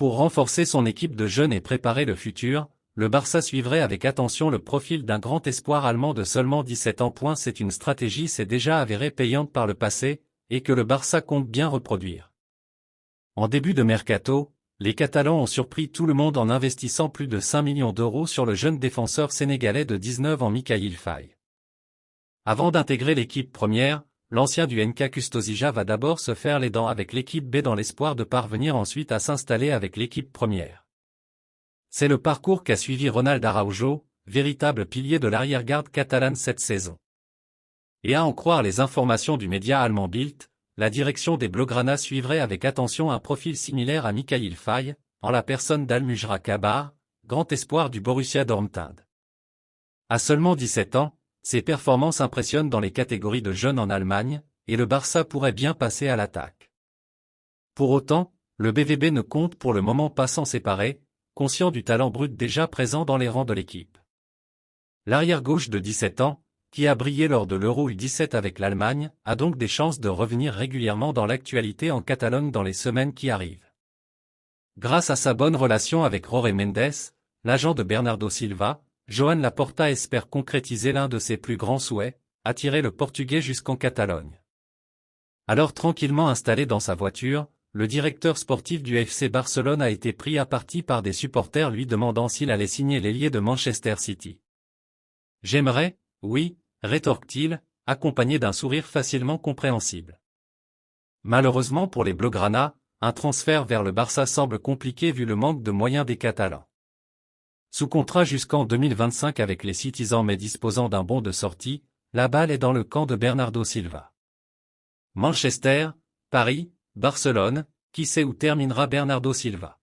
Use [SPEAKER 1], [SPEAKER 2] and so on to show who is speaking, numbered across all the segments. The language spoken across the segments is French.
[SPEAKER 1] Pour renforcer son équipe de jeunes et préparer le futur, le Barça suivrait avec attention le profil d'un grand espoir allemand de seulement 17 ans. C'est une stratégie s'est déjà avérée payante par le passé, et que le Barça compte bien reproduire. En début de mercato, les Catalans ont surpris tout le monde en investissant plus de 5 millions d'euros sur le jeune défenseur sénégalais de 19 ans Mikayil Faye. Avant d'intégrer l'équipe première, l'ancien du NK Custosija va d'abord se faire les dents avec l'équipe B dans l'espoir de parvenir ensuite à s'installer avec l'équipe première. C'est le parcours qu'a suivi Ronald Araujo, véritable pilier de l'arrière-garde catalane cette saison. Et à en croire les informations du média allemand Bild, la direction des Blaugrana suivrait avec attention un profil similaire à Mikayil Faye, en la personne d'Almujra Kabar, grand espoir du Borussia Dortmund. À seulement 17 ans, ses performances impressionnent dans les catégories de jeunes en Allemagne, et le Barça pourrait bien passer à l'attaque. Pour autant, le BVB ne compte pour le moment pas s'en séparer, conscient du talent brut déjà présent dans les rangs de l'équipe. L'arrière-gauche de 17 ans, qui a brillé lors de l'Euro U17 avec l'Allemagne, a donc des chances de revenir régulièrement dans l'actualité en Catalogne dans les semaines qui arrivent. Grâce à sa bonne relation avec Jorge Mendes, l'agent de Bernardo Silva, Joan Laporta espère concrétiser l'un de ses plus grands souhaits, attirer le Portugais jusqu'en Catalogne. Alors tranquillement installé dans sa voiture, le directeur sportif du FC Barcelone a été pris à partie par des supporters lui demandant s'il allait signer l'ailier de Manchester City. « J'aimerais, oui », rétorque-t-il, accompagné d'un sourire facilement compréhensible. Malheureusement pour les Blaugrana, un transfert vers le Barça semble compliqué vu le manque de moyens des Catalans. Sous contrat jusqu'en 2025 avec les Citizens mais disposant d'un bon de sortie, la balle est dans le camp de Bernardo Silva. Manchester, Paris, Barcelone, qui sait où terminera Bernardo Silva.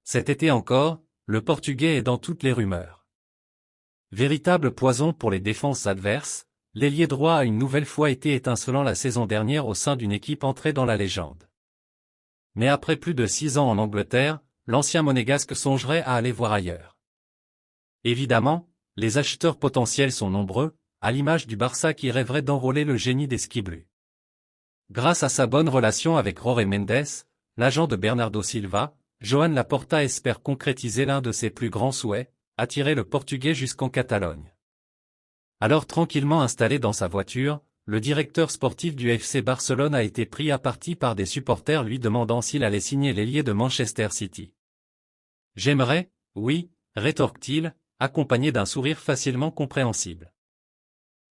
[SPEAKER 1] Cet été encore, le Portugais est dans toutes les rumeurs. Véritable poison pour les défenses adverses, l'ailier droit a une nouvelle fois été étincelant la saison dernière au sein d'une équipe entrée dans la légende. Mais après plus de 6 ans en Angleterre, l'ancien monégasque songerait à aller voir ailleurs. Évidemment, les acheteurs potentiels sont nombreux, à l'image du Barça qui rêverait d'enrôler le génie des Skiblu. Grâce à sa bonne relation avec Jorge Mendes, l'agent de Bernardo Silva, Joan Laporta espère concrétiser l'un de ses plus grands souhaits, attirer le Portugais jusqu'en Catalogne. Alors tranquillement installé dans sa voiture, le directeur sportif du FC Barcelone a été pris à partie par des supporters lui demandant s'il allait signer l'ailier de Manchester City. « J'aimerais, oui », rétorque-t-il, accompagné d'un sourire facilement compréhensible.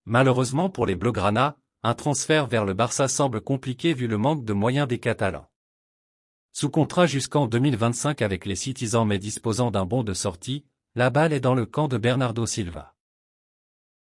[SPEAKER 1] Malheureusement pour les Blaugrana, un transfert vers le Barça semble compliqué vu le manque de moyens des Catalans. Sous contrat jusqu'en 2025 avec les Citizens mais disposant d'un bon de sortie, la balle est dans le camp de Bernardo Silva.